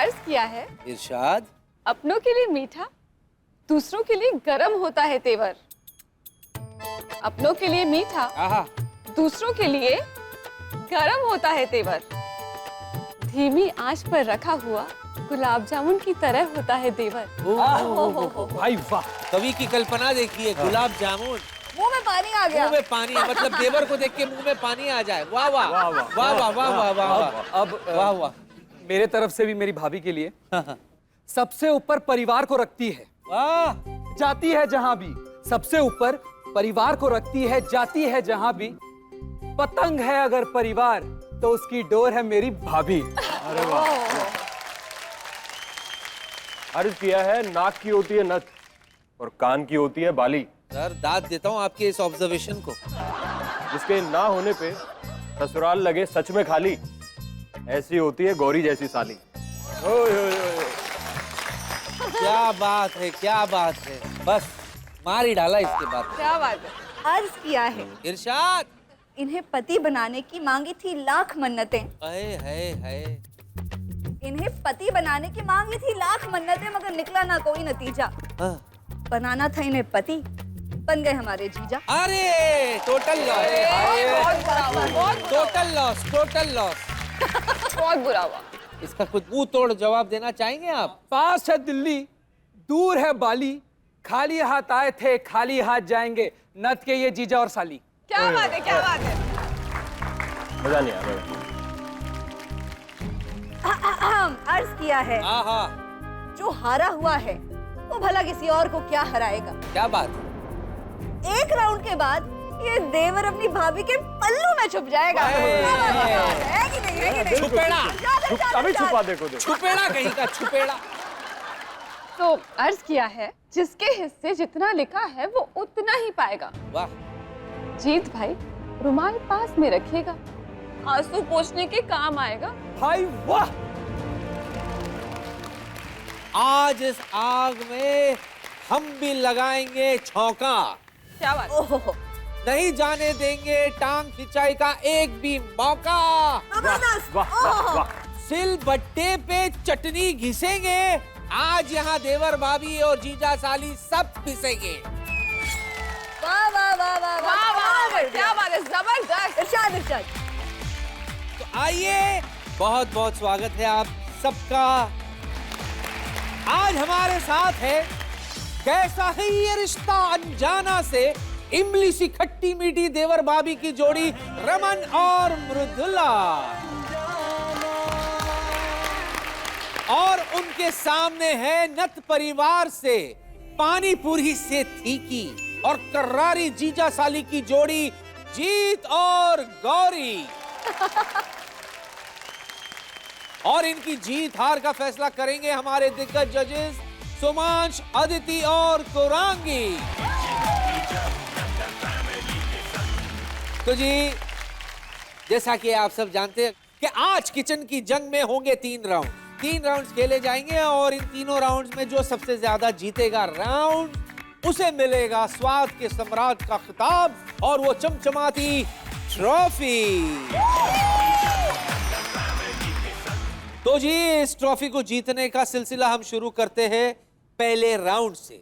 अर्ज किया है इरशाद। अपनों के लिए मीठा, दूसरों के लिए गरम होता है तेवर। अपनों के लिए मीठा, आहा। दूसरों के लिए गरम होता है तेवर। धीमी आंच पर रखा हुआ गुलाब जामुन की तरह होता है देवर। भाई वाह, कवि की कल्पना देखिए। गुलाब जामुन, मुंह में पानी आ गया। मुंह में पानी, मतलब देवर को देख के मुंह में पानी आ जाए। वाह वाह वाह वाह वाह वाह वाह। अब वाह वाह। मेरे तरफ से भी मेरी भाभी के लिए सबसे ऊपर परिवार को रखती है, वाह। जाती है जहां भी। सबसे ऊपर परिवार को रखती है, जाती है जहां भी। पतंग है अगर परिवार तो उसकी डोर है मेरी भाभी। अरे वाह। अर्ज किया है नाक की होती है नथ और कान की होती है बाली। सर दाद देता हूँ आपके इस ऑब्जर्वेशन को। जिसके ना होने पे ससुराल लगे सच में खाली, ऐसी होती है गौरी जैसी साली। ओए ओए ओए। क्या बात है, क्या बात है। बस मार ही डाला इसके बाद। क्या बात है। अर्ज किया है इरशाद। इन्हें पति बनाने की मांगी थी लाख मन्नतें। है। इन्हें पति बनाने की मांगी थी लाख मन्नतें, मगर निकला ना कोई नतीजा। बनाना था इन्हें पति, बन गए हमारे जीजा। अरे total loss, total loss, total loss. बहुत बुरा हुआ। इसका कुछ मुंह तोड़ जवाब देना चाहेंगे आप? पास है दिल्ली, दूर है बाली। खाली हाथ आए थे, खाली हाथ जाएंगे। नथ के ये जीजा और साली। क्या बात है, क्या बात है। मजा नहीं आया। अर्ज किया है आहा, जो हारा हुआ है वो भला किसी और को क्या हराएगा। क्या बात है। एक राउंड के बाद ये देवर अपनी भाभी के पल्लू में छुप जाएगा। है कि नहीं, है कि नहीं? छुपेड़ा, अभी छुपा देखो। छुपेड़ा कहीं का, छुपेड़ा। तो अर्ज किया है जिसके हिस्से जितना लिखा है वो उतना ही पाएगा। वाह। जीत भाई रुमाल पास में रखिएगा, आंसू पोंछने के काम आएगा। भाई वाह। आज इस आग में हम भी लगाएंगे छौंका। क्या बात। ओहो, नहीं जाने देंगे टांग खिंचाई का एक भी मौका। जबरदस्त। वाह वाह वाह। सिल बट्टे पे चटनी घिसेंगे। आज यहाँ देवर भाभी और जीजा साली सब पिसेंगे। वाह वाह वाह वाह वाह वाह, क्या बात है, जबरदस्त। इरशाद इरशाद। तो आइए, बहुत बहुत स्वागत है आप सबका। आज हमारे साथ है कैसा है ये रिश्ता अनजाना से इमली सी खट्टी मीठी देवर भाभी की जोड़ी रमन और मृदुला। और उनके सामने है नथ परिवार से पानी पूरी से तीखी और कर्रारी जीजा साली की जोड़ी जीत और गौरी। और इनकी जीत हार का फैसला करेंगे हमारे दिग्गज जजेस सुमांश, अदिति और कुरांगी। तो जी, जैसा कि आप सब जानते हैं कि आज किचन की जंग में होंगे 3 राउंड। 3 राउंड्स खेले जाएंगे और इन तीनों राउंड्स में जो सबसे ज्यादा जीतेगा राउंड, उसे मिलेगा स्वाद के सम्राट का खिताब और वो चमचमाती ट्रॉफी। तो जी, इस ट्रॉफी को जीतने का सिलसिला हम शुरू करते हैं पहले राउंड से।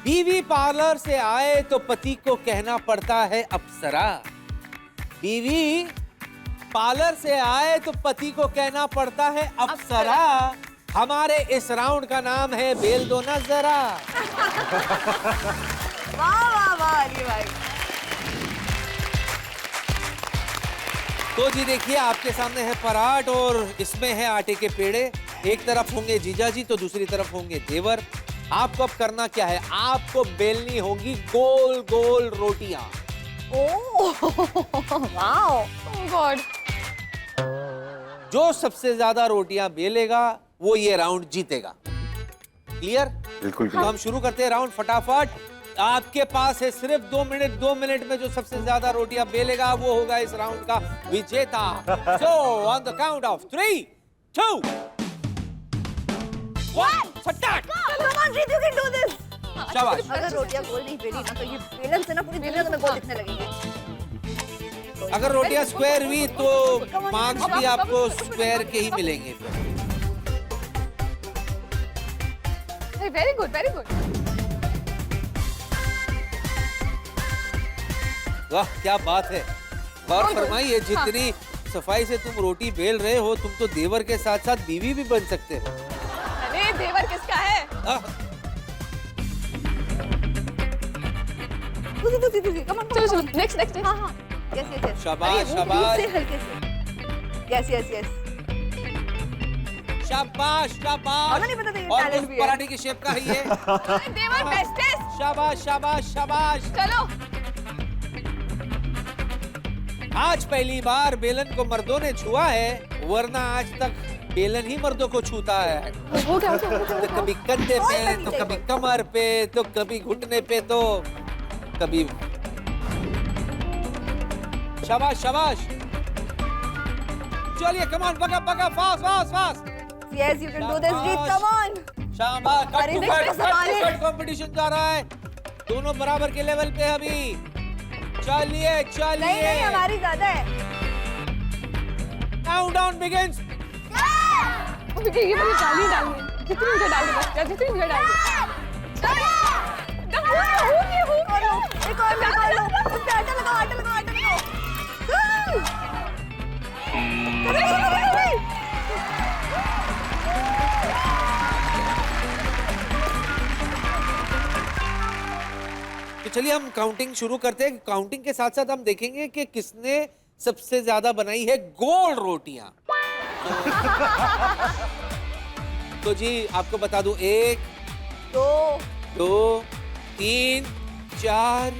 बीवी पार्लर से आए तो पति को कहना पड़ता है अप्सरा। बीवी पार्लर से आए तो पति को कहना पड़ता है अप्सरा। हमारे इस राउंड का नाम है बेल दो ना जरा। वाह वाह वाह अली भाई। तो जी देखिए, आपके सामने है पराठ और इसमें है आटे के पेड़े। एक तरफ होंगे जीजा जी तो दूसरी तरफ होंगे देवर। आपको अब करना क्या है, आपको बेलनी होगी गोल गोल रोटियां। ओह वाह। ओह गॉड। जो सबसे ज्यादा रोटियां बेलेगा वो ये राउंड जीतेगा। क्लियर? बिल्कुल। तो हम शुरू करते हैं राउंड फटाफट। आपके पास है सिर्फ 2 मिनट। 2 मिनट में जो सबसे ज्यादा रोटियां बेलेगा वो होगा इस राउंड का विजेता। So on the count of 3, 2, 1 फटाक। Come on, Ritu, you can do this. शाबाश। अगर रोटियां गोल नहीं बेली ना तो ये बेलन से ना पूरी दुनिया में गोल दिखने लगेंगे। अगर रोटियां स्क्वायर हुई तो मार्क्स भी आपको स्क्वायर के ही मिलेंगे। Very good very good. वाह क्या बात है। और बहुत फरमाइए, हाँ। जितनी सफाई से तुम रोटी बेल रहे हो, तुम तो देवर के साथ साथ बीवी भी बन सकते हो। अरे देवर किसका है? आह, चलो चलो नेक्स्ट नेक्स्ट हाँ हाँ यस यस यस शाबाश, शाबाश। से हल्के से यस यस यस शाबाश शाबाश। हमें नहीं पता था ये और talent उस भी है। पराठे की शेप का है ये। देवर बेस्टेस्ट। शाबाश शाबाश शाबाश। चलो आज पहली बार बेलन को मर्दों ने छुआ है, वरना आज तक बेलन ही मर्दों को छूता है। हो गया तो कभी कंधे पे, तो कभी कमर पे, तो कभी घुटने पे, तो कभी। शाबाश शाबाश। चलिए कमान, बगा बगा, fast fast fast. Yes you can do this Jeet come on शाबाश। अरे देख, संभाले। कंपटीशन जा रहा है, दोनों बराबर के लेवल पे अभी। चलिए नहीं चलिए। नहीं हमारी ज्यादा है काउंटडाउन बिगिंस। ये मुझे डालनी डालनी है। जितनी मुझे डाल दो, जितनी मुझे डाल दो। और लो एक और लो उस पे आटा लगाओ आटा लगाओ आटा लगाओ तो चलिए हम काउंटिंग शुरू करते हैं। काउंटिंग के साथ साथ हम देखेंगे कि किसने सबसे ज्यादा बनाई है गोल रोटियां। तो जी आपको बता दूं, 1 दो 2 3 4,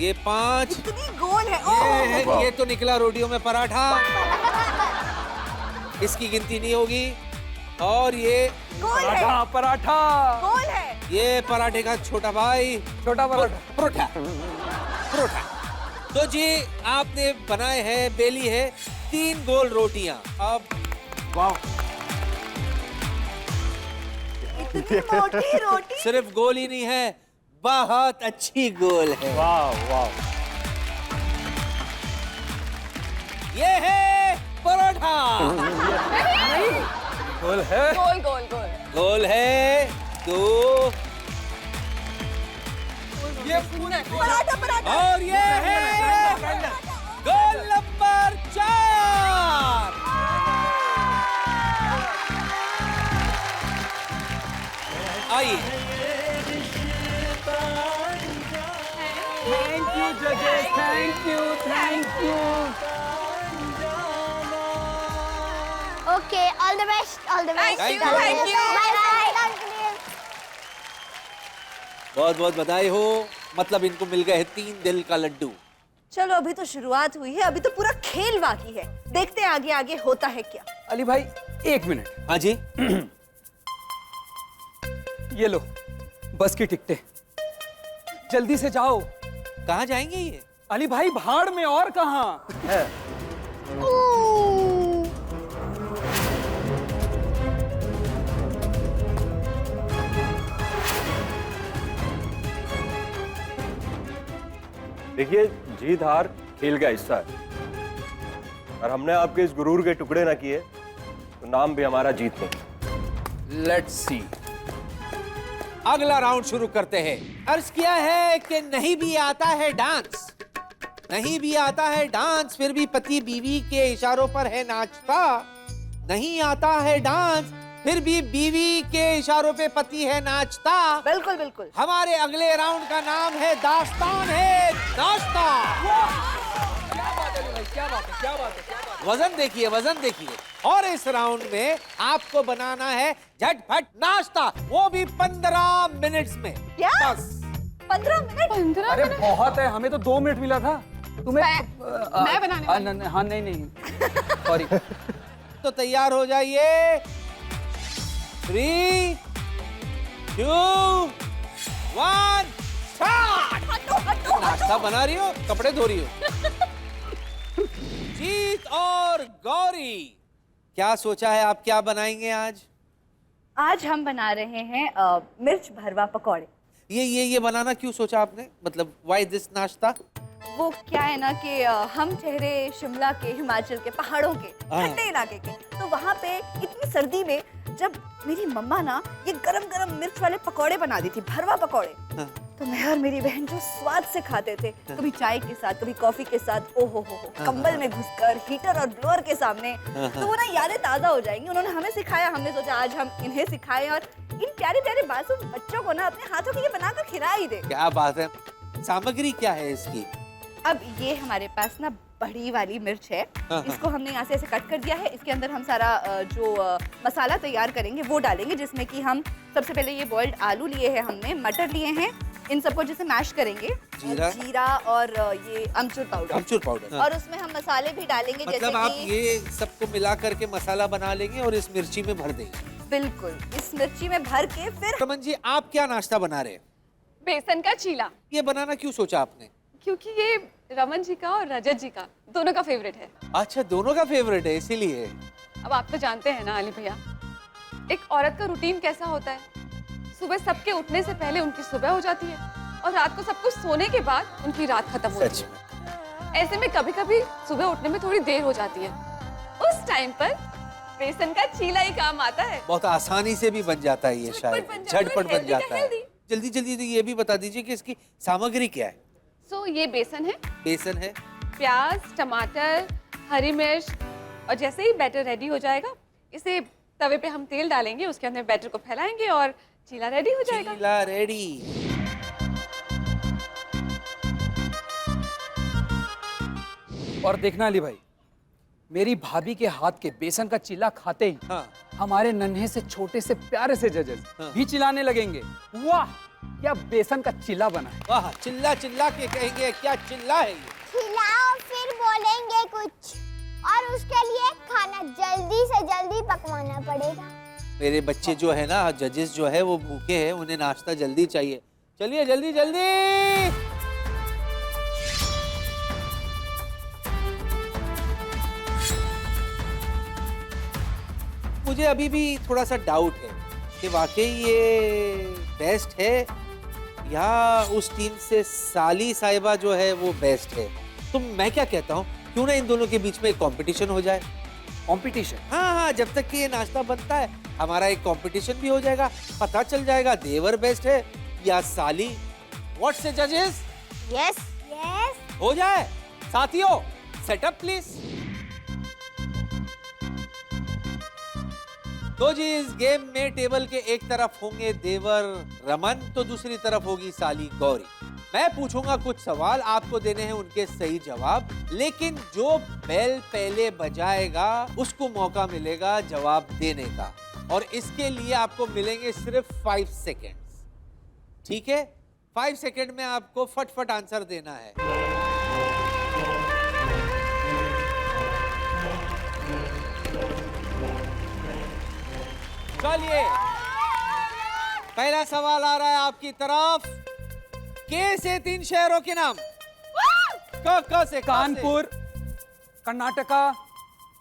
ये 5, इतनी गोल है ये तो निकला रोटियों में पराठा, इसकी गिनती नहीं होगी। और ये गोल है पराठा पराठा गोल है ये पराठे का छोटा भाई, छोटा पराठा। परोठा परोठा। तो जी आपने बनाए हैं, बेली है 3 गोल रोटियां। अब वाह, इतनी मोटी रोटी सिर्फ गोल ही नहीं है, बहुत अच्छी गोल है। वाह वाह। ये है परोठा। गोल है। गोल गोल गोल। गोल है 2, ये पराठा पराठा और ये है गोल नंबर 4। आइए। थैंक यू जजेस, thank you thank you. Okay, all the best, all the best. Thank you, thank you. Bye bye. बहुत बहुत बधाई हो, मतलब इनको मिल गए 3 दिल का लड्डू। चलो अभी तो शुरुआत हुई है अभी तो पूरा खेल बाकी है देखते हैं आगे आगे होता है क्या अली भाई 1 मिनट, हाँ जी। ये लो बस की टिकटें, जल्दी से जाओ। कहाँ जाएंगे ये? अली भाई भाड़ में, और कहाँ है? देखिए, जीत हार खेल का हिस्सा है, और हमने आपके इस गुरूर के टुकड़े ना किए तो नाम भी हमारा जीत नहीं। Let's see. अगला राउंड शुरू करते हैं। अर्ज किया है कि नहीं भी आता है डांस, नहीं भी आता है डांस, फिर भी पति बीवी के इशारों पर है नाचता। नहीं आता है डांस, फिर भी बीवी के इशारों पे पति है नाचता। बिल्कुल बिल्कुल हमारे अगले राउंड का नाम है दास्तान है नाश्ता। वजन देखिए, वजन देखिए। और इस राउंड में आपको बनाना है झटपट नाश्ता, वो भी 15 मिनट्स में। क्या? बस 15 मिनट 15 अरे बहुत है, हमें तो 2 मिनट मिला था तुम्हें। मैं बनाने वाली हाँ नहीं सॉरी। तो तैयार हो जाइए। 3 2 1 स्टार्ट। नाश्ता बना रही हो, कपड़े धो रही हो? जीत और गौरी, क्या सोचा है आप, क्या बनाएंगे आज? आज हम बना रहे हैं मिर्च भरवा पकौड़े। ये बनाना क्यों सोचा आपने, मतलब व्हाई दिस नाश्ता? वो क्या है ना कि हम ठहरे शिमला के, हिमाचल के पहाड़ों के हाँ। ठंडे इलाके के, तो वहाँ पे इतनी सर्दी में जब मेरी मम्मा ना ये गरम गरम मिर्च वाले पकौड़े बना दी थी, भरवा पकौड़े, तो मैं और मेरी बहन जो स्वाद से खाते थे, कभी चाय के साथ, कभी कॉफी के साथ, ओ हो, कंबल में घुसकर, हीटर और ब्लोअर के सामने, तो वो ना यादें ताजा हो जाएंगी। उन्होंने हमें सिखाया, हमने सोचा आज हम इन्हें सिखाएं और इन प्यारे प्यारे मासूम बच्चों को ना अपने हाथों के ये बनाकर खिला ही दे। क्या बात है। सामग्री क्या है इसकी? अब ये हमारे पास ना बड़ी वाली मिर्च है, इसको हमने यहाँ से ऐसे कट कर दिया है। इसके अंदर हम सारा जो मसाला तैयार करेंगे वो डालेंगे, जिसमें कि हम सबसे पहले ये बॉइल्ड आलू लिए हैं, हमने मटर लिए हैं, इन सबको जैसे मैश करेंगे, जीरा और ये अमचूर पाउडर, और उसमें हम मसाले भी डालेंगे। मतलब जैसे आप कि ये सबको मिला करके मसाला बना लेंगे और इस मिर्ची में भर देंगे? बिल्कुल, इस मिर्ची में भर के फिर। रमन जी, आप क्या नाश्ता बना रहे हैं? बेसन का चीला। ये बनाना क्यों सोचा आपने? क्योंकि ये रमन जी का और रजत जी का दोनों का फेवरेट है। अच्छा, दोनों का फेवरेट है, इसीलिए। अब आप तो जानते हैं ना अली भैया, एक औरत का रूटीन कैसा होता है। सुबह सबके उठने से पहले उनकी सुबह हो जाती है और रात को सब कुछ सोने के बाद उनकी रात खत्म हो जाती है। ऐसे में कभी कभी सुबह उठने में थोड़ी देर हो जाती है, उस टाइम पर बेसन का चीला ही काम आता है। बहुत आसानी से भी बन जाता है ये, शायद झटपट बन जाता है। जल्दी जल्दी ये भी बता दीजिए कि इसकी सामग्री क्या है? ये बेसन है, प्याज, टमाटर, हरी मिर्च, और जैसे ही बैटर रेडी हो जाएगा, इसे तवे पे हम तेल डालेंगे, उसके अंदर बैटर को फैलाएंगे और चीला रेडी हो जाएगा। चीला रेडी। और देखना अली भाई, मेरी भाभी के हाथ के बेसन का चीला खाते ही हमारे नन्हे से छोटे से प्यारे से जजेस भी चिल्लाने लगेंगे, वाह क्या बेसन का चिल्ला बना है। वाह, चिल्ला चिल्ला के कहेंगे, क्या चिल्ला है ये? खिलाओ फिर बोलेंगे कुछ, और उसके लिए खाना जल्दी से जल्दी पकवाना पड़ेगा। मेरे बच्चे जो है ना, जजेस जो है वो भूखे हैं, उन्हें नाश्ता जल्दी चाहिए। चलिए जल्दी जल्दी। मुझे अभी भी थोड़ा सा डाउट है कि वाकई ये बेस्ट है या उस टीम से साली साहिबा जो है वो बेस्ट है। तो मैं क्या कहता हूँ, क्यों ना इन दोनों के बीच में एक कंपटीशन हो जाए। कंपटीशन? हाँ, जब तक कि ये नाश्ता बनता है हमारा एक कंपटीशन भी हो जाएगा, पता चल जाएगा देवर बेस्ट है या साली। व्हाट से जजेस? यस यस, हो जाए। साथियों, सेटअप प्लीज। तो जी, इस गेम में टेबल के एक तरफ होंगे देवर रमन, तो दूसरी तरफ होगी साली गौरी। मैं पूछूंगा कुछ सवाल, आपको देने हैं उनके सही जवाब, लेकिन जो बेल पहले बजाएगा उसको मौका मिलेगा जवाब देने का, और इसके लिए आपको मिलेंगे सिर्फ 5 सेकेंड्स। ठीक है? 5 सेकेंड में आपको फटफट आंसर देना है। चलिए, पहला सवाल आ रहा है आपकी तरफ। के से 3 शहरों के नाम। क से कानपुर, कर्नाटका,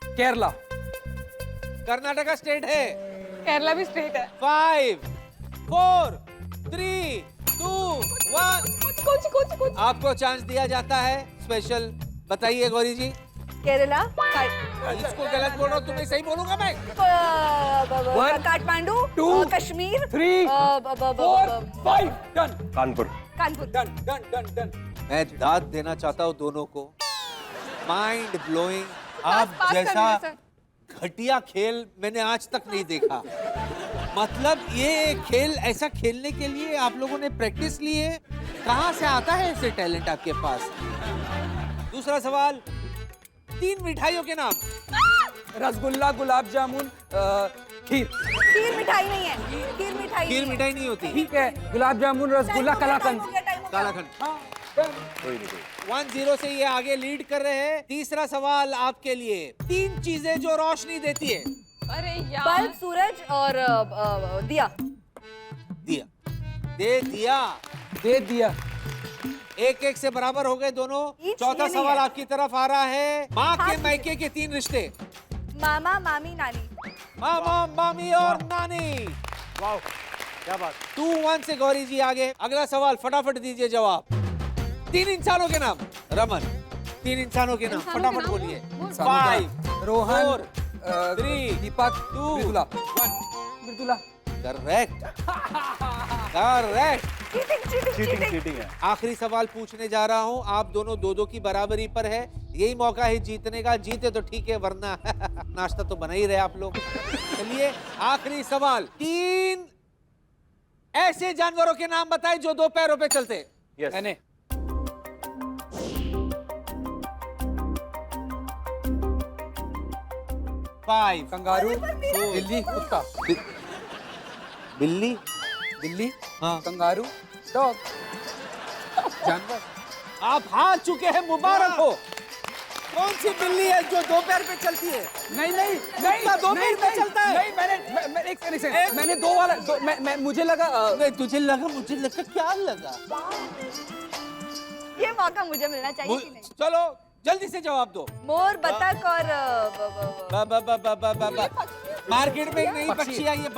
केरला। कर्नाटका स्टेट है। केरला भी स्टेट है। 5 4 3 2 1। कुछ आपको चांस दिया जाता है स्पेशल। बताइए गौरी जी। केरला, इसको गलत बोल रहा हूँ, तुम्हें सही बोलूंगा मैं। Kathmandu, 2 Kashmir, 3 4 5 done. Kanpur. Done done done done. मैं दाद देना चाहता हूँ दोनों को। Mind blowing. आप पास कर जैसा दीजिए, घटिया खेल मैंने आज तक नहीं देखा। मतलब ये खेल ऐसा खेलने के लिए आप लोगों ने प्रैक्टिस ली है? कहाँ से आता है ऐसे टैलेंट आपके पास? दूसरा सवाल, 3 मिठाइयों के नाम। रसगुल्ला, गुलाब जामुन, खीर। खीर मिठाई नहीं है, खीर मिठाई खीर नहीं है। मिठाई नहीं होती। ठीक है, गुलाब जामुन, रसगुल्ला, कलाकंद। कालाखंड। कोई नहीं। 1-0 से ये आगे लीड कर रहे हैं। तीसरा सवाल आपके लिए, 3 चीजें जो रोशनी देती है। अरे यार, बल्ब, सूरज और दिया। दिया। दे दिया। दे दिया। 1-1 से बराबर हो गए दोनों। Each चौथा ये नहीं सवाल है। आपकी तरफ आ रहा है। माँ के मायके के 3 रिश्ते। मामा, मामी, नानी। मामा, मामी और नानी। वाह, क्या बात। 2-1 से गौरी जी आगे। अगला सवाल फटाफट दीजिए जवाब। 3 इंसानों के नाम। रमन, 3 इंसानों के नाम इंसानों के फटाफट नाम? बोलिए। बोल। 5 रोहन, 4 3 दीपक, 2 Mridula. 1। Mridula. Correct correct. Cheating है। आखिरी सवाल पूछने जा रहा हूं, आप दोनों 2-2 की बराबरी पर है, यही मौका है जीतने का, जीते तो ठीक है वरना नाश्ता तो बना ही रहे आप लोग। चलिए आखिरी सवाल, 3 ऐसे जानवरों के नाम बताएं जो 2 पैरों पे चलते हैं। यस। मैंने 5 कंगारू, बिल्ली, कुत्ता। बिल्ली, बिल्ली, हाँ कंगारू, डॉग, जानवर। आप हार चुके हैं, मुबारक हो। कौन सी बिल्ली है जो 2 पैर पे चलती है? नहीं नहीं नहीं, कुत्ता 2 पैर पे चलता है। नहीं, एक सेकंड, मैंने 2 वाला मुझे लगा नहीं, तुझे लगा, मुझे लगा, क्या लगा? ये मौका मुझे मिलना चाहिए कि नहीं? चलो जल्दी से जवाब दो। मोर, बतख और मार्केट में एक नई पक्षी। पक्षी आई है।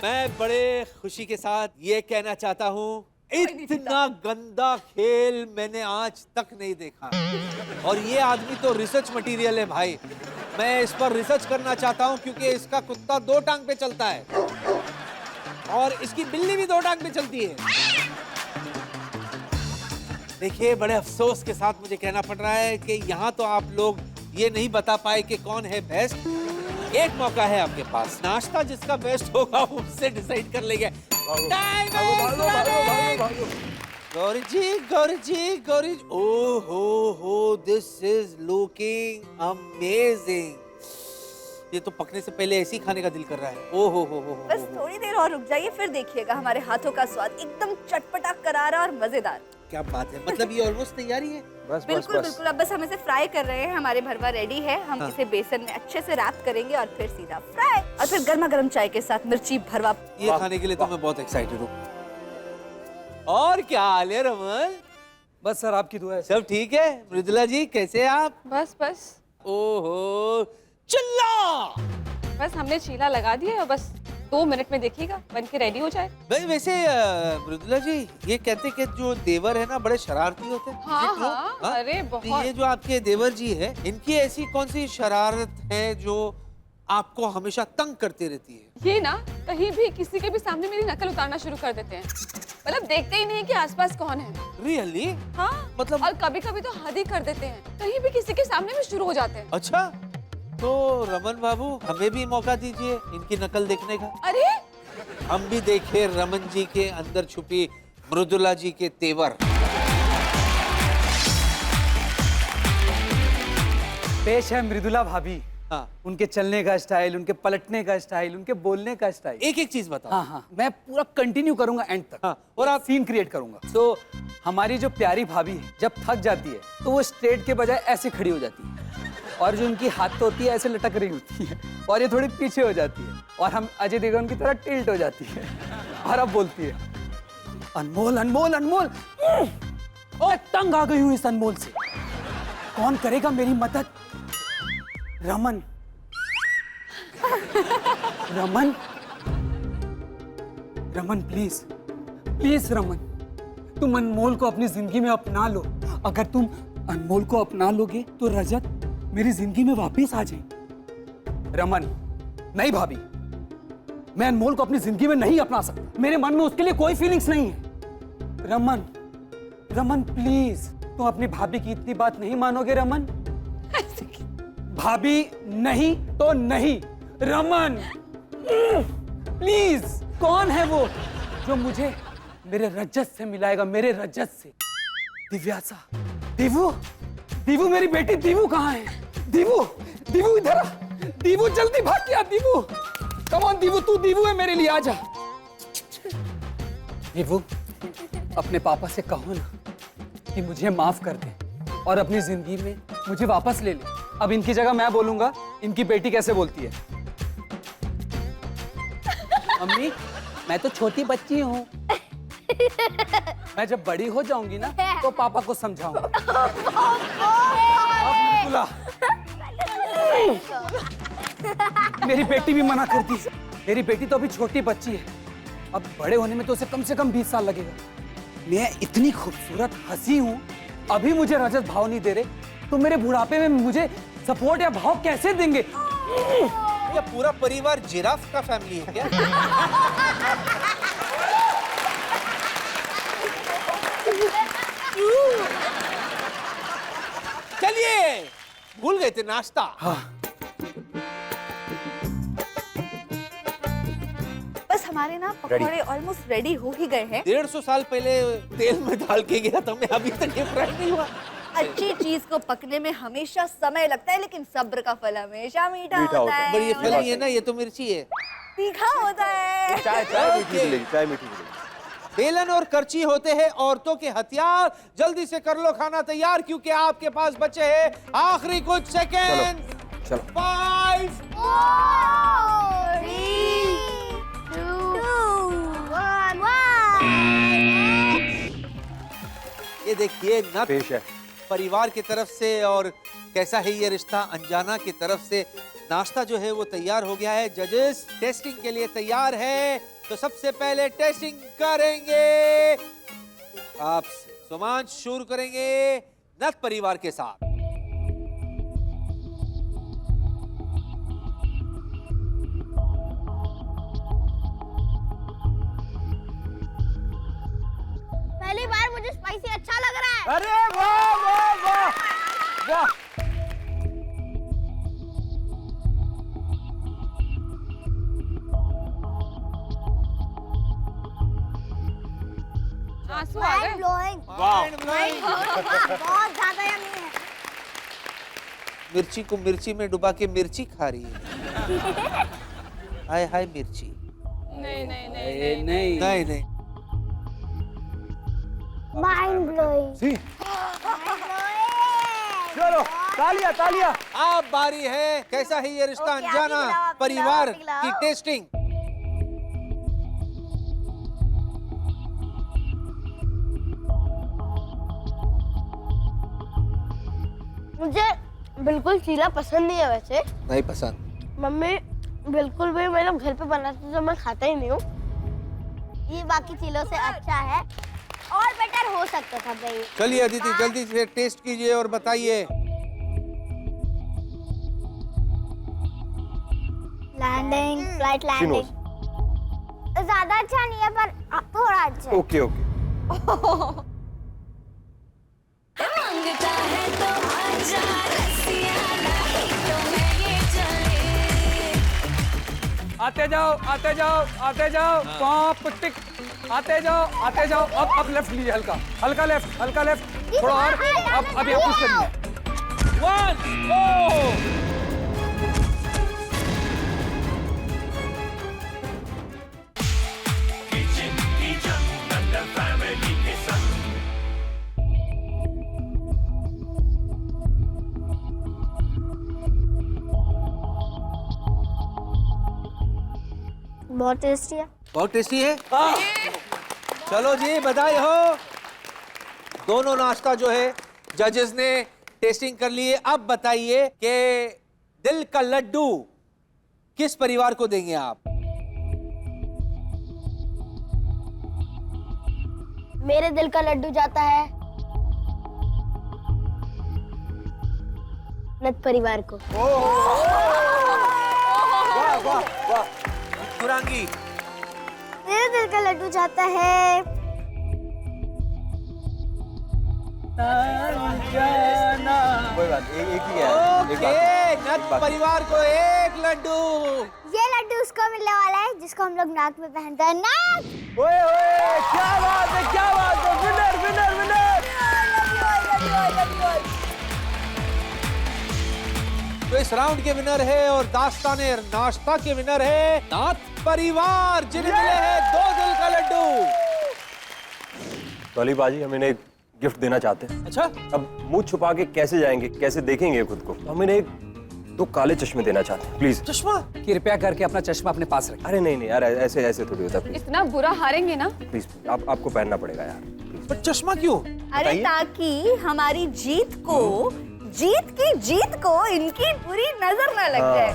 मैं बड़े खुशी के साथ ये कहना चाहता हूँ, इतना गंदा खेल मैंने आज तक नहीं देखा। और ये आदमी तो रिसर्च मटेरियल है भाई। मैं इस पर रिसर्च करना चाहता हूँ क्योंकि इसका कुत्ता 2 टांग पे चलता है और इसकी बिल्ली भी 2 टांग पे चलती है। देखिए बड़े अफसोस के साथ मुझे कहना पड़ रहा है कि यहाँ तो आप लोग ये नहीं बता पाए कि कौन है बेस्ट। एक मौका है आपके पास, नाश्ता जिसका बेस्ट होगा उससे डिसाइड कर लेंगे। गौरी जी, ओहो, दिस इज लुकिंग अमेजिंग। ये तो पकने से पहले ऐसे ही खाने का दिल कर रहा है। ओहो हो। बस थोड़ी देर और रुक जाइए, फिर देखिएगा हमारे हाथों का स्वाद एकदम चटपटा, करारा और मजेदार। क्या बात है, मतलब ये ऑलमोस्ट तैयारी है। बस बिल्कुल बिल्कुल, अब बस हम इसे फ्राई कर रहे हैं। हमारे भरवा रेडी है, हम हाँ। इसे बेसन में अच्छे से रैप करेंगे और फिर सीधा फ्राई, और फिर गर्मा गर्म चाय के साथ मिर्ची भरवा। ये खाने के लिए तो मैं बहुत एक्साइटेड हूँ। और क्या हाल है रमन? बस सर आपकी दुआ है। सब ठीक है? मृदुला जी कैसे हैं आप? बस ओहो, चिल्ला। बस हमने चीला लगा दिया और बस 2 मिनट में देखिएगा बन के रेडी हो जाए। भाई वैसे मृदुला जी, ये कहते कि जो देवर है ना बड़े शरारती होते हैं। हाँ, ये क्यों? हाँ, अरे तो बहुत। ये जो आपके देवर जी है, इनकी ऐसी कौन सी शरारत है जो आपको हमेशा तंग करती रहती है? ये ना कहीं भी किसी के भी सामने मेरी नकल उतारना शुरू कर देते हैं। मतलब देखते ही नहीं कि आसपास कौन है। रियली? हाँ, मतलब- और कभी कभी तो हद ही कर देते हैं, कहीं भी किसी के सामने में शुरू हो जाते हैं। अच्छा, तो रमन बाबू हमें भी मौका दीजिए इनकी नकल देखने का। अरे हम भी देखे रमन जी के अंदर छुपी मृदुला जी के तेवर। पेश है मृदुला भाभी। हाँ, उनके चलने का स्टाइल, उनके पलटने का स्टाइल, उनके बोलने का स्टाइल। एक एक चीज बताओ। हाँ, मैं पूरा कंटिन्यू करूंगा एंड तक। हाँ, और आप सीन क्रिएट करूंगा। तो हमारी जो प्यारी भाभी है, जब थक जाती है तो वो स्ट्रेट के बजाय ऐसे खड़ी हो जाती है, और जो उनकी हाथ तो होती है ऐसे लटक रही होती है, और ये थोड़ी पीछे हो जाती है, और हम अजय देवगन की तरह टिल्ट हो जाती है, और अब बोलती है, अनमोल अनमोल अनमोल, और तंग आ गई हूं इस अनमोल से, कौन करेगा मेरी मदद? रमन, रमन, रमन प्लीज, प्लीज रमन, तुम अनमोल को अपनी जिंदगी में अपना लो। अगर तुम अनमोल को अपना लोगे तो रजत मेरी जिंदगी में वापस आ जाए। रमन, नहीं भाभी, मैं अनमोल को अपनी जिंदगी में नहीं अपना सकता, मेरे मन में उसके लिए कोई फीलिंग्स नहीं है। रमन, रमन प्लीज, तुम अपनी भाभी की इतनी बात नहीं मानोगे रमन? भाभी नहीं तो नहीं, रमन प्लीज, कौन है वो जो मुझे मेरे रजत से मिलाएगा, मेरे रजत से? दिव्यासा, दीवू, दीवू मेरी बेटी दीवू कहाँ है? दीवू, दीवू इधर आ, दीवू जल्दी भाग के आ, दीवू, कम ऑन दीवू, तू दीवू है मेरे लिए, आजा। दीवू, अपने पापा से कहो ना कि मुझे माफ कर दे और अपनी जिंदगी में मुझे वापस ले ले। अब इनकी जगह मैं बोलूंगा इनकी बेटी कैसे बोलती है। मम्मी, मैं तो छोटी बच्ची हूँ, मैं जब बड़ी हो जाऊंगी ना तो पापा को समझाऊंगा। मेरी बेटी भी मना करती, मेरी बेटी तो अभी छोटी बच्ची है, अब बड़े होने में तो उसे कम से कम 20 साल लगेगा। मैं इतनी खूबसूरत हंसी हूँ, अभी मुझे रजत भाव नहीं दे रहे, तो मेरे बुढ़ापे में मुझे सपोर्ट या भाव कैसे देंगे? ये पूरा परिवार जिराफ का फैमिली है क्या? चलिए, भूल गए थे नाश्ता। बस हमारे ना पकौड़े ऑलमोस्ट रेडी हो ही गए हैं। 150 साल पहले तेल में डाल के गया था मैं, अभी तक ये फ्राई नहीं हुआ। अच्छी चीज को पकने में हमेशा समय लगता है, लेकिन सब्र का फल हमेशा मीठा होता है। पर ये फल ही है ना, ये तो मिर्ची है। तीखा होता है। चाय मीठी मिलेगी, चाय मीठी मिलेगी। बेलन और करची होते हैं औरतों के हथियार। जल्दी से कर लो खाना तैयार, क्योंकि आपके पास बचे हैं आखिरी कुछ सेकेंड। चलो 5 4 3 2 1 ये देखिए नथ पेश है। परिवार की तरफ से और कैसा है ये रिश्ता अंजाना की तरफ से नाश्ता जो है वो तैयार हो गया है। जजेस टेस्टिंग के लिए तैयार है, तो सबसे पहले टेस्टिंग करेंगे आपसे। सुमांश शुरू करेंगे नथ परिवार के साथ। पहली बार मुझे स्पाइसी अच्छा लग रहा है। अरे वाह वाह वाह वाह। आंसू आ गए। ब्लोइंग बहुत ज्यादा यम्मी है। मिर्ची को मिर्ची में डुबा के मिर्ची खा रही है। हाय हाय मिर्ची। नहीं नहीं नहीं नहीं नहीं नहीं नहीं, माइंड ब्लोइंग। सी चलो तालियां तालियां। अब बारी है कैसा है ये रिश्ता ओके, अंजाना आप खिलाओ, परिवार आप खिलाओ। की टेस्टिंग। मुझे बिल्कुल चीला पसंद नहीं है वैसे। नहीं पसंद। मम्मी बिल्कुल भी मतलब घर पे बनाती तो मैं खाता ही नहीं हूँ। ये बाकी चीलों से अच्छा है और बेटर हो सकता था भाई। चलिए अदिति जल्दी से टेस्ट कीजिए और बताइए। लैंडिंग फ्लाइट लैंडिंग ज्यादा अच्छा नहीं है पर थोड़ा अच्छा है। Okay okay. आते जाओ आते जाओ आते जाओ। पॉप टिक आते जाओ। अब लेफ्ट लीजिए, हल्का हल्का लेफ्ट थोड़ा और। अब अभी आप पुश करिए। 1 गो। बहुत टेस्टी है। बहुत टेस्टी है। चलो जी बधाई हो। दोनों नाश्ता जो है जजेस ने टेस्टिंग कर लिए। अब बताइए कि दिल का लड्डू किस परिवार को देंगे आप? मेरे दिल का लड्डू जाता है नथ परिवार को। वाह वाह वाह। दुरांगी। मेरे दिल का लड्डू जाता है कोई बात नहीं, एक ही है। एक ओके, बात नथ परिवार को एक लड्डू। ये लड्डू उसको मिलने वाला है जिसको हम लोग नाक में पहनते हैं। नाक। ओए ओए क्या बात है, क्या बात है। Winner winner winner. तो इस राउंड के विनर है और दास्ताने नाश्ता के विनर है नाथ परिवार, जिन्हें मिले हैं 2 दिल का लड्डू। टॉली बाजी हम इन्हें एक गिफ्ट देना चाहते हैं। अच्छा, अब मुंह छुपा के कैसे जाएंगे, कैसे देखेंगे खुद को? हम इन्हें 2 काले चश्मे देना चाहते हैं, प्लीज। चश्मा? कृपया करके अपना चश्मा अपने पास रखिए। अरे नहीं नहीं यार, ऐसे ऐसे थोड़ी होता, प्लीज इतना बुरा हारेंगे ना। प्लीज आपको पहनना पड़ेगा यार, प्लीज। पर चश्मा क्यों? अरे ताकि हमारी जीत को इनकी बुरी नजर न लग जाए।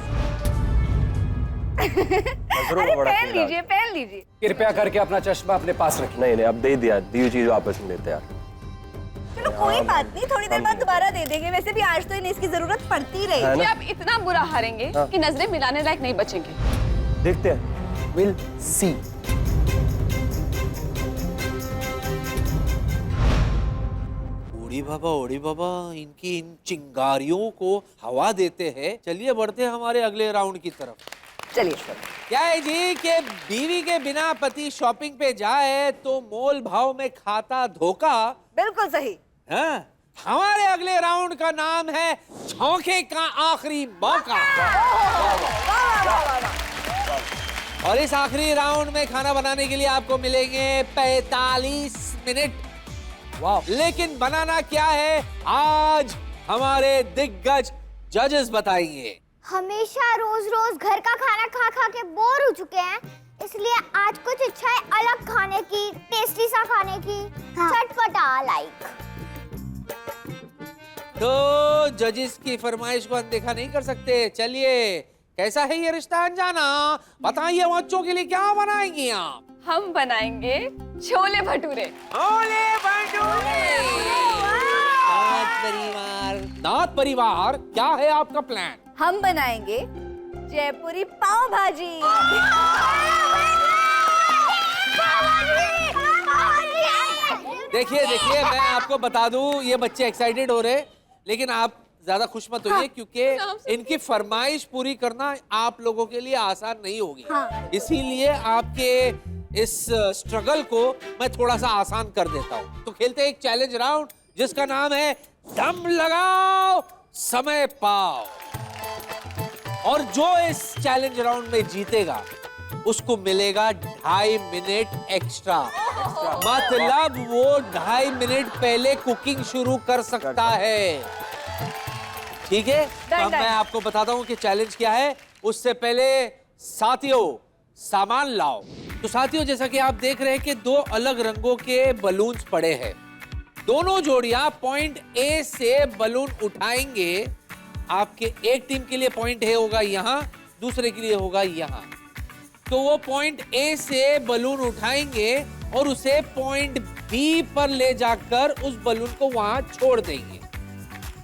नजरों अरे का बड़ा पहन खेल है। लीजिए पहन लीजिए। कृपया करके अपना चश्मा अपने पास रखिए। नहीं नहीं, अब दे दिया, दी हुई चीज वापस नहीं देते यार। चलो तो कोई बात नहीं, थोड़ी देर बाद दोबारा दे देंगे। वैसे भी आज तो इन्हें इसकी जरूरत पड़ती है रही। ना? आप इतना बुरा हारेंगे कि नजरें मिलाने लायक नहीं बचेंगे। देखते हैं। Will see. ओड़ी बाबा इनकी इन चिंगारियों को हवा देते हैं। चलिए बढ़ते हैं हमारे अगले राउंड की तरफ। चलिए क्या है जी कि बीवी के बिना पति शॉपिंग पे जाए तो मोल भाव में खाता धोखा। बिल्कुल सही। हाँ? हमारे अगले राउंड का नाम है झोंके का आखिरी मौका। और इस आखिरी राउंड में खाना बनाने के लिए आपको मिलेंगे 45 मिनट। वाह। लेकिन बनाना क्या है आज हमारे दिग्गज जजेस बताएंगे। हमेशा रोज रोज घर का खाना खा खा के बोर हो चुके हैं, इसलिए आज कुछ इच्छा है अलग खाने की, टेस्टी सा खाने की। चटपटा लाइक। तो जजेस की फरमाइश को अनदेखा नहीं कर सकते। चलिए कैसा है ये रिश्ता अनजाना, बताइए बच्चों के लिए क्या बनाएंगी आप। हम बनाएंगे छोले भटूरे। छोले भटूरे। नाथ परिवार क्या है आपका प्लान? हम बनाएंगे जयपुरी पाव भाजी। देखिए देखिए मैं आपको बता दूं ये बच्चे एक्साइटेड हो रहे, लेकिन आप ज्यादा खुश मत होइए क्योंकि इनकी फरमाइश पूरी करना आप लोगों के लिए आसान नहीं होगी। इसीलिए आपके इस स्ट्रगल को मैं थोड़ा सा आसान कर देता हूं। तो खेलते हैं एक चैलेंज राउंड जिसका नाम है दम लगाओ समय पाओ। और जो इस चैलेंज राउंड में जीतेगा उसको मिलेगा 2.5 मिनट एक्स्ट्रा। मतलब वो 2.5 मिनट पहले कुकिंग शुरू कर सकता है। ठीक है? अब मैं आपको बताता हूं कि चैलेंज क्या है। उससे पहले साथियों सामान लाओ। तो साथियों जैसा कि आप देख रहे हैं कि 2 अलग रंगों के बलून्स पड़े हैं। दोनों जोड़ियां पॉइंट ए से बलून उठाएंगे। आपके एक टीम के लिए पॉइंट ए होगा यहां, दूसरे के लिए होगा यहां। तो वो पॉइंट ए से बलून उठाएंगे और उसे पॉइंट बी पर ले जाकर उस बलून को वहां छोड़ देंगे।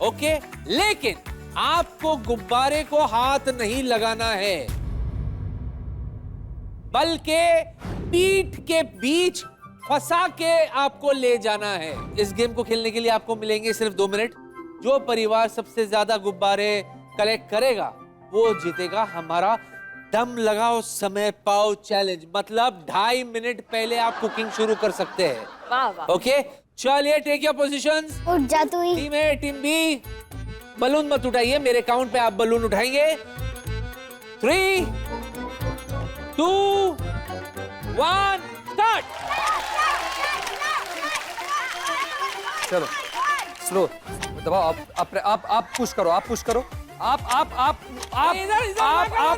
ओके? लेकिन आपको गुब्बारे को हाथ नहीं लगाना है, बल्कि पीठ के बीच फंसा के आपको ले जाना है। इस गेम को खेलने के लिए आपको मिलेंगे सिर्फ 2 मिनट। जो परिवार सबसे ज्यादा गुब्बारे कलेक्ट करेगा वो जीतेगा। हमारा दम लगाओ समय पाओ चैलेंज मतलब 2.5 मिनट पहले आप कुकिंग शुरू कर सकते हैं। वाह वाह। ओके चलिए टेक योर पोजीशंस। उठ जा तू ही। टीम ए टीम बी बलून मत उठाइए, मेरे काउंट पे आप बलून उठाएंगे। 3 2 1 स्टार्ट। चलो स्लो दबाओ। आप पुश करो, आप पुश करो। आप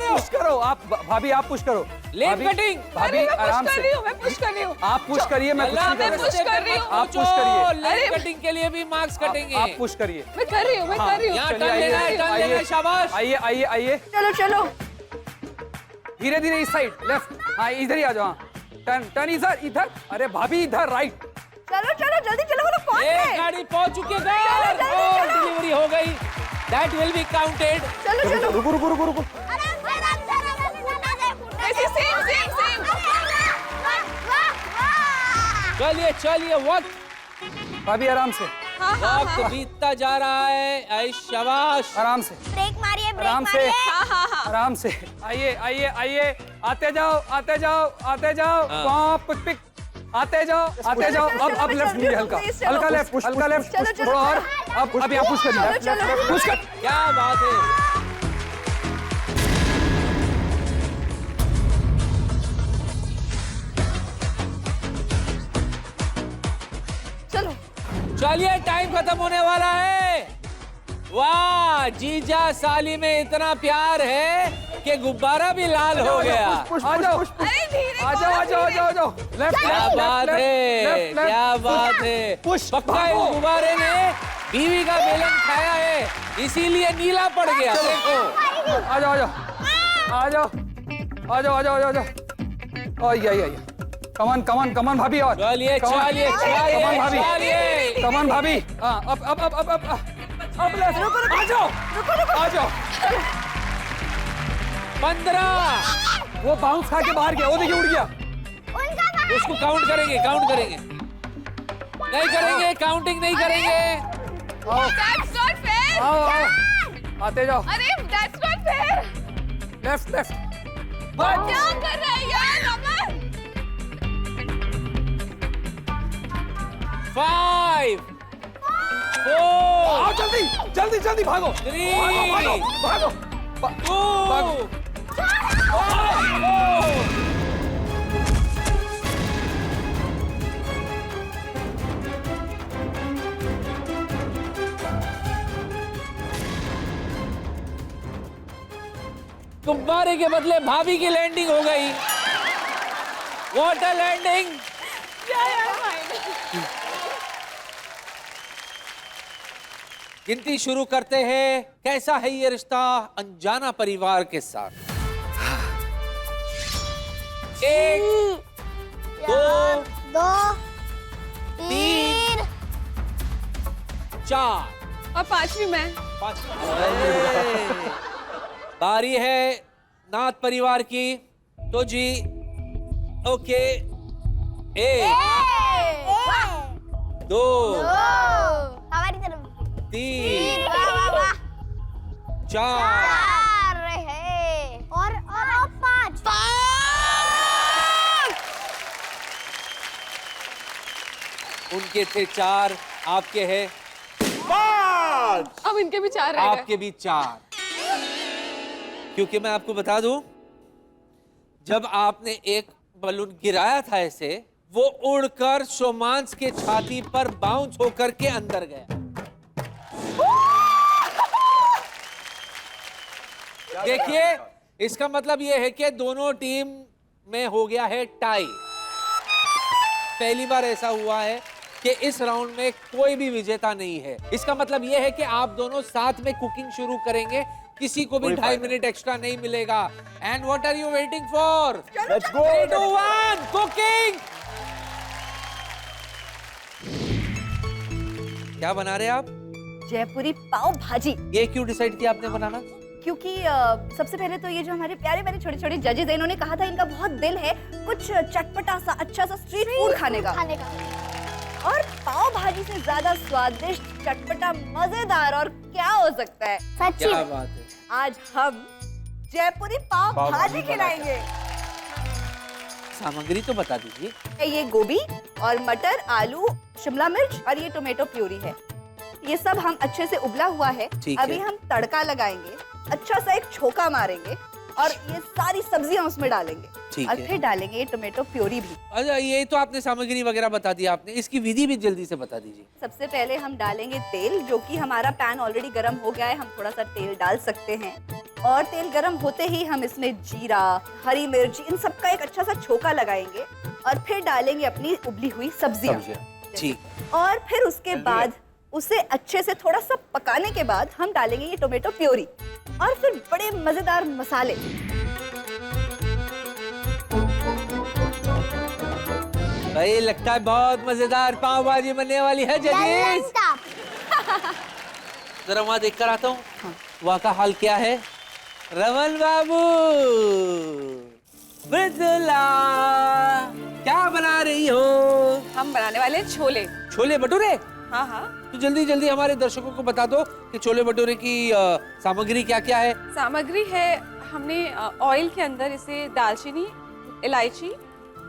पुश करो। आप भाभी आप पुश करो। Leg cutting. भाभी आराम से। मैं पुश कर रही हूँ। आप पुश करिए, मैं कुछ नहीं मैं कर पुश कर रही हूँ। आप पुश करिए। लेग कटिंग के लिए भी मार्क्स कटेंगे। आप पुश करिए। मैं कर रही हूँ, मैं कर रही हूँ। यहाँ चलिए, टर्न लेना है, टर्न लेना है, शाबाश। आइए आइए आइए। चलो चलो धीरे धीरे इस साइड लेफ्ट। हाँ इधर ही आ जाओ। टर्न टर्न इधर इधर। अरे भाभी इधर राइट। चलो चलो जल्दी चलो, वो लोग पहुंच एक गए। गाड़ी पहुंच चुकी है चलो, और चलो। डिलीवरी हो गई। That will be counted. चलो चलो रुको रुको रुको रुको। ऐसे सेम सेम सेम। चलिए चलिए वक्त भाभी आराम से वक्त बीतता जा रहा है। ऐ शाबाश। आराम से ब्रेक मारिए, ब्रेक आराम से मारिए। आराम से। आइए आइए आइए। आते जाओ आते जाओ आते जाओ। वहाँ पिक आते जाओ आते जाओ। अब लेफ्ट लीजिए, हल्का हल्का लेफ्ट, हल्का लेफ्ट। चलो, चलो, थोड़ा और। अब यहाँ पुश करिए। चलो, चलो। पुश कर। क्या बात है। चलो चलिए टाइम खत्म होने वाला है। वाह जीजा साली में इतना प्यार है कि गुब्बारा भी लाल हो गया। आ जाओ अरे धीरे आ जाओ आ जाओ आ जाओ आ जाओ। लेफ्ट क्या बात है, क्या बात है। पुश पक्का इस गुब्बारे ने बीवी का बेलन खाया है इसीलिए नीला पड़ गया। देखो आ जाओ आ जाओ आ जाओ आ जाओ आ जाओ आ जाओ। आइए आइए आइए। कमान कमान कमान भाभी और चलिए चलिए कमान भाभी चलिए कमान भाभी हाँ अब आ जाओ आ जाओ 15 वो बाउंस खा के बाहर गया वो देखिए उड़ गया उनका भाई उसको काउंट करेंगे नहीं करेंगे काउंटिंग नहीं करेंगे That's not fair. आओ आओ आते जाओ अरे that's not fair. Left left क्या कर रहा है यार अमन? 5 आओ 4 जल्दी जल्दी जल्दी भागो 3 भागो 2 गुब्बारे के बदले भाभी की लैंडिंग हो गई वाटर लैंडिंग गिनती शुरू करते हैं कैसा है ये रिश्ता अनजाना परिवार के साथ 1 2 दो 3 4 और पांचवी मैं. बारी है नाथ परिवार की तो जी ओके 1 2 हमारी तरफ 3 वाह वाह वाह 4 चार है और 5 उनके थे 4 आपके हैं अब इनके भी 4 रह गए. आपके भी 4 क्योंकि मैं आपको बता दूं जब आपने एक बलून गिराया था ऐसे वो उड़कर शोमांस के छाती पर बाउंस होकर के अंदर गया देखिए इसका मतलब यह है कि दोनों टीम में हो गया है टाई पहली बार ऐसा हुआ है कि इस राउंड में कोई भी विजेता नहीं है इसका मतलब यह है कि आप दोनों साथ में कुकिंग शुरू करेंगे किसी को भी 2.5 मिनट एक्स्ट्रा नहीं मिलेगा and what are you waiting for let's go 3 2 1 cooking क्या बना रहे हैं आप जयपुरी पाव भाजी ये क्यों डिसाइड किया आपने बनाना क्योंकि सबसे पहले तो ये जो हमारे प्यारे प्यारे छोटे छोटे जजेस हैं इन्होंने कहा था इनका बहुत दिल है कुछ चटपटा सा अच्छा सा स्ट्रीट फूड खाने का और पाव भाजी से ज्यादा स्वादिष्ट चटपटा मजेदार और क्या हो सकता है सच्ची क्या बात है आज हम जयपुरी पाव पाव भाजी भाजी खिलाएंगे सामग्री तो बता दीजिए ये गोभी और मटर आलू शिमला मिर्च और ये टोमेटो प्यूरी है ये सब हम अच्छे से उबला हुआ है ठीक है। अभी हम तड़का लगाएंगे अच्छा सा एक छोका मारेंगे और ये सारी सब्जियां उसमें डालेंगे ठीक और है। फिर डालेंगे ये टोमेटो प्योरी भी अच्छा ये तो आपने सामग्री वगैरह बता दी आपने इसकी विधि भी जल्दी से बता दीजिए सबसे पहले हम डालेंगे तेल जो कि हमारा पैन ऑलरेडी गर्म हो गया है हम थोड़ा सा तेल डाल सकते हैं और तेल गर्म होते ही हम इसमें जीरा हरी मिर्च इन सब का एक अच्छा सा छोका लगाएंगे और फिर डालेंगे अपनी उबली हुई सब्जियां ठीक और फिर उसके बाद उसे अच्छे से थोड़ा सा पकाने के बाद हम डालेंगे ये टोमेटो प्योरी और फिर बड़े मजेदार मसाले भाई लगता है बहुत मजेदार पाव भाजी बनने वाली है जजेस जरा वहां देख कर आता हूँ वहाँ का हाल क्या है रमन बाबू मृदुला क्या बना रही हो हम बनाने वाले हैं छोले. छोले भटूरे हाँ हाँ. तो जल्दी जल्दी हमारे दर्शकों को बता दो कि छोले भटूरे की सामग्री क्या क्या है सामग्री है हमने ऑयल के अंदर इसे दालचीनी इलायची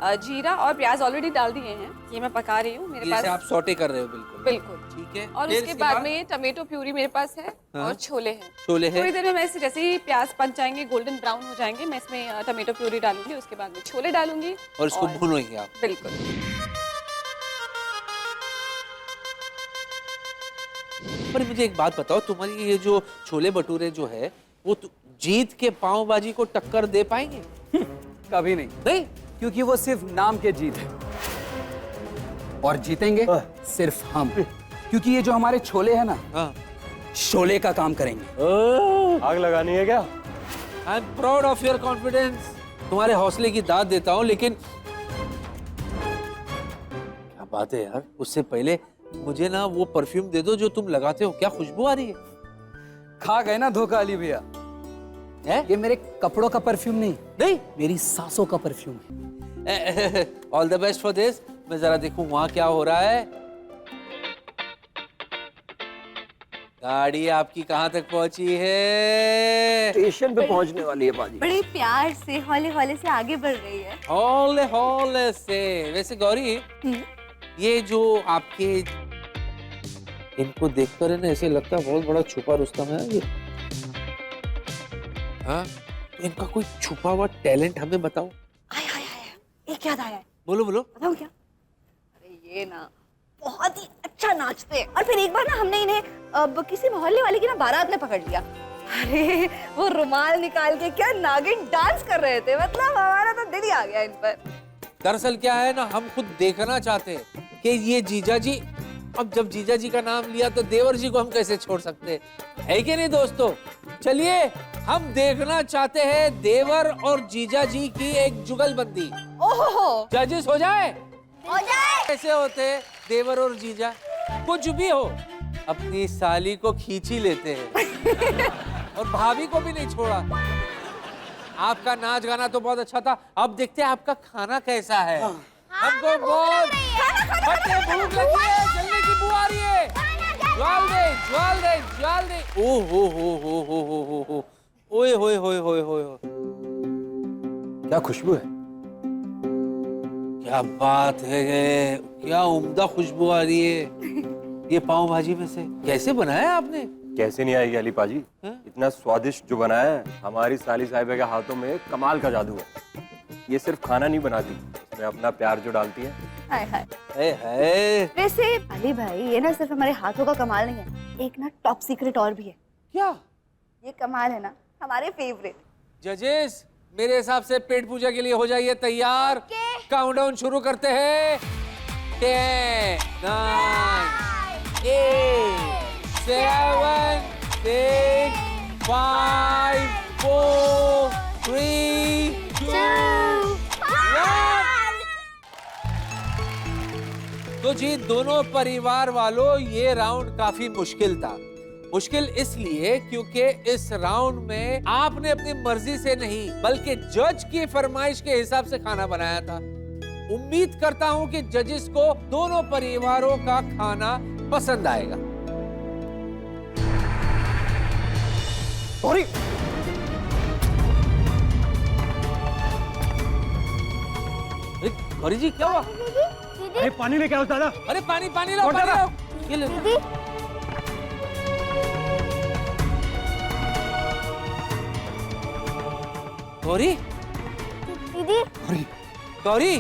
जीरा और प्याज ऑलरेडी डाल दिए हैं ये मैं पका रही हूँ मेरे जैसे पास आप सॉटे कर रहे हो बिल्कुल बिल्कुल ठीक है और फिर उसके बाद में ये टमेटो प्यूरी मेरे पास है हाँ। और छोले हैं छोले है थोड़ी देर में मैं इसे जैसे ही प्याज पक जाएंगे गोल्डन ब्राउन हो जाएंगे मैं इसमें टमेटो प्यूरी डालूंगी उसके बाद में छोले डालूंगी और इसको भूनोगे आप बिल्कुल पर मुझे एक बात बताओ तुम्हारी ये जो छोले भटूरे जो है वो जीत के पाव भाजी को टक्कर दे पाएंगे कभी नहीं नहीं क्योंकि वो सिर्फ नाम के जीत है और जीतेंगे सिर्फ हम क्योंकि ये जो हमारे छोले हैं ना हाँ शोले का काम करेंगे आग लगानी है क्या I am proud of your confidence तुम्हारे हौसले की दाद देता हूँ लेकिन बात है यार, उससे पहले मुझे ना वो परफ्यूम दे दो जो तुम लगाते हो। क्या खुशबू आ रही है? खा गए ना धोखा अली भैया। है? ये मेरे कपड़ों का परफ्यूम नहीं, नहीं? मेरी सांसों का परफ्यूम है। All the best for this. मैं जरा देखूं वहां क्या हो रहा है। गाड़ी आपकी कहां तक पहुंची है? स्टेशन पे पहुंचने वाली है बाजी। बड़े प्यार से हौले हौले से आगे बढ़ रही है। हौले हौले से। वैसे गौरी, ये जो आपके, इनको देखकर है ना ऐसे लगता है बहुत बड़ा छुपा रुस्तम है ये। हाँ, तो इनका कोई छुपा हुआ टैलेंट हमें बताओ। आया आया आया, एक याद आया है। बोलो बोलो। बताऊं क्या? अरे ये ना बहुत ही अच्छा नाचते हैं। और फिर एक बार ना हमने इन्हें किसी मोहल्ले वाले की ना बारात में पकड़ लिया। अरे वो रुमाल निकाल के क्या नागिन डांस कर रहे थे, मतलब हमारा तो दिल ही आ गया इन पर। दरअसल क्या है ना, हम खुद देखना चाहते हैं कि ये जीजा जी, अब जब जीजा जी का नाम लिया तो देवर जी को हम कैसे छोड़ सकते हैं, है कि नहीं दोस्तों? चलिए हम देखना चाहते हैं देवर और जीजा जी की एक जुगलबंदी। ओहो, जजेस हो जाए? हो जाए। कैसे होते देवर और जीजा? कुछ भी हो, अपनी साली को खींच ही लेते हैं और भाभी को भी नहीं छोड़ा। आपका नाच गाना तो बहुत अच्छा था, अब देखते हैं आपका खाना कैसा है। हमको बहुत भूख लगी है, जल्दी की बू आ रही है। ज्वाल दे, ज्वाल दे, ज्वाल दे। ओ हो, ओए होए होए होए होए। क्या खुशबू है? क्या बात है, क्या उम्दा खुशबू आ रही है। ये पाव भाजी में से कैसे बनाया आपने? कैसे नहीं आएगी अली पाजी? इतना स्वादिष्ट जो बनाया है, हमारी साली साहिबा के हाथों में कमाल का जादू है। ये सिर्फ खाना नहीं बनाती, इसमें अपना प्यार जो डालती है। हाय हाय। है। वैसे अली भाई, ये ना सिर्फ हमारे हाथों का कमाल नहीं है, एक ना टॉप सीक्रेट और भी है। क्या? ये कमाल है ना हमारे फेवरेट। जजेस, मेरे हिसाब से पेट पूजा के लिए हो जाइए तैयार। काउंटडाउन शुरू करते हैं। 10, 9, 8, 7, 6, 5, 4, 3, 2, 1। तो जी दोनों परिवार वालों, ये राउंड काफी मुश्किल था। मुश्किल इसलिए क्योंकि इस राउंड में आपने अपनी मर्जी से नहीं बल्कि जज की फरमाइश के हिसाब से खाना बनाया था। उम्मीद करता हूं कि जजेस को दोनों परिवारों का खाना पसंद आएगा। गौरी, गौरी जी क्या हुआ? अरे पानी लेके आओ दादा। अरे पानी पानी लाओ, पानी लाओ। ये ले। दीदी, गौरी, दीदी, गौरी,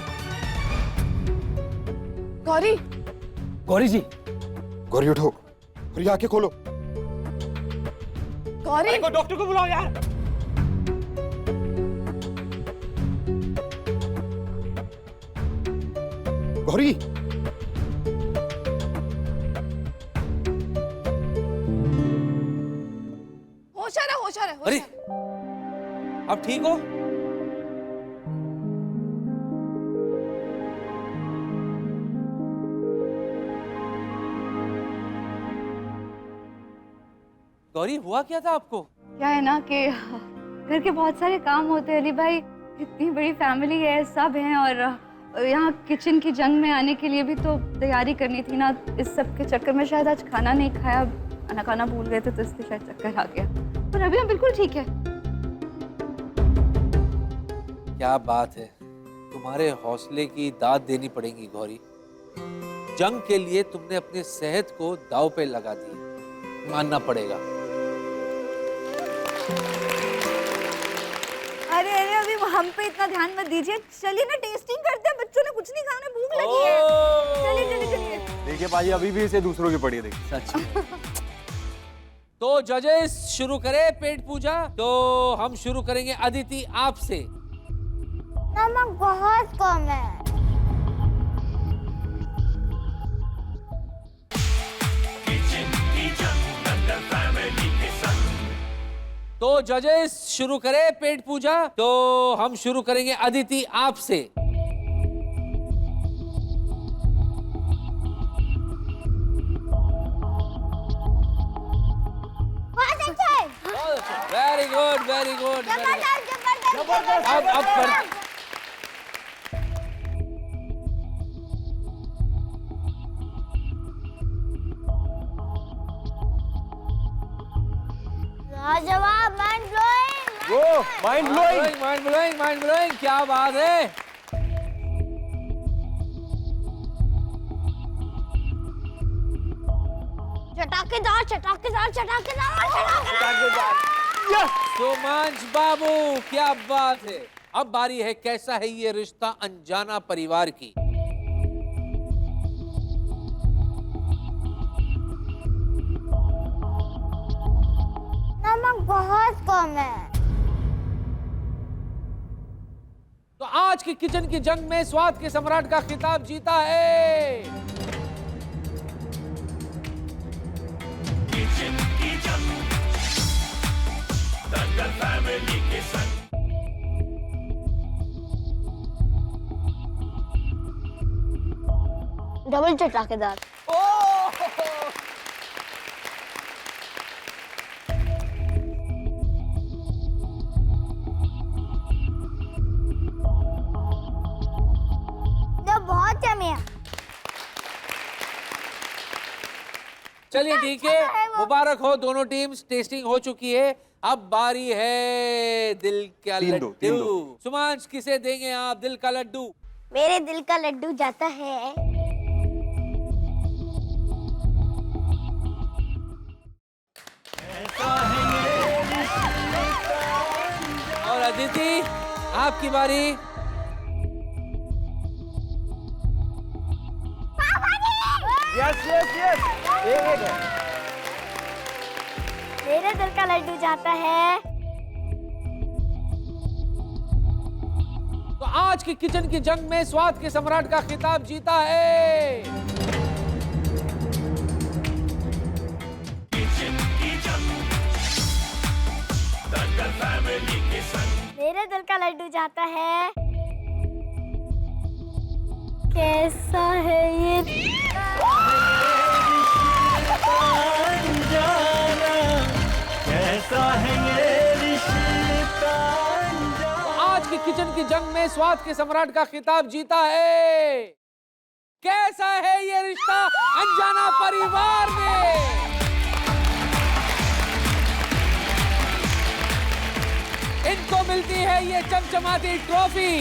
गौरी, गौरी जी, गौरी उठो और ये आंखें खोलो। गौरी, डॉक्टर को बुलाओ यार। गौरी, होश आ रहा, होश आ रहा, होश अरे आ रहा। अब ठीक हो? गौरी, हुआ क्या था आपको? क्या है ना कि घर के बहुत सारे काम होते हैं अली भाई, इतनी बड़ी फैमिली है, सब हैं, और यहाँ किचन की जंग में आने के लिए भी तो तैयारी करनी थी ना। इस सब के चक्कर में शायद आज खाना नहीं खाया, खाना खाना भूल गए थे, तो इसलिए शायद चक्कर आ गया। पर अभी हम बिल्कुल ठीक है। क्या बात है, तुम्हारे हौसले की दाद देनी पड़ेगी गौरी। जंग के लिए तुमने अपनी सेहत को दांव पे लगा दी, मानना पड़ेगा। अरे अरे, अभी हम पे इतना ध्यान मत दीजिए, चलिए ना टेस्टिंग करते हैं। बच्चों ने कुछ नहीं खाया, उन्हें भूख लगी है। चलिए चलिए चलिए। देखिए पाजी, अभी भी इसे दूसरों की पड़ी है, देखिए। सच। तो जजेस शुरू करें पेट पूजा। तो हम शुरू करेंगे अदिति आपसे। नमक बहुत कम है। तो जजेस शुरू करें पेट पूजा। तो हम शुरू करेंगे अदिति आपसे। Very good. जबरदस्त जबरदस्त अब लाजवाब, माइंड ब्लोइंग। वो mind blowing. Mind blowing, mind blowing, क्या बात है। चटाकेदार चटाकेदार चटाकेदार चटाकेदार। सुमांश बाबू, क्या बात है। अब बारी है कैसा है ये रिश्ता अनजाना परिवार की। नमक बहुत कम है। तो आज की किचन की जंग में स्वाद के सम्राट का खिताब जीता है डबल चटाकेदार। बहुत यम्मी है। चलिए ठीक है, मुबारक हो दोनों टीम्स, टेस्टिंग हो चुकी है। अब बारी है दिल का तीन दो। लड्डू। सुमांश, किसे देंगे आप दिल का लड्डू? मेरे दिल का लड्डू जाता है और अदिति, आपकी बारी। यस यस यस, एक है। मेरे दिल का लड्डू जाता है तो आज की किचन की जंग में स्वाद के सम्राट का खिताब जीता है मेरे दिल का लड्डू जाता है कैसा है ये कैसा है ये रिश्ता। तो आज की किचन की जंग में स्वाद के सम्राट का खिताब जीता है कैसा है ये रिश्ता अनजाना परिवार में। इनको मिलती है ये चमचमाती ट्रॉफी।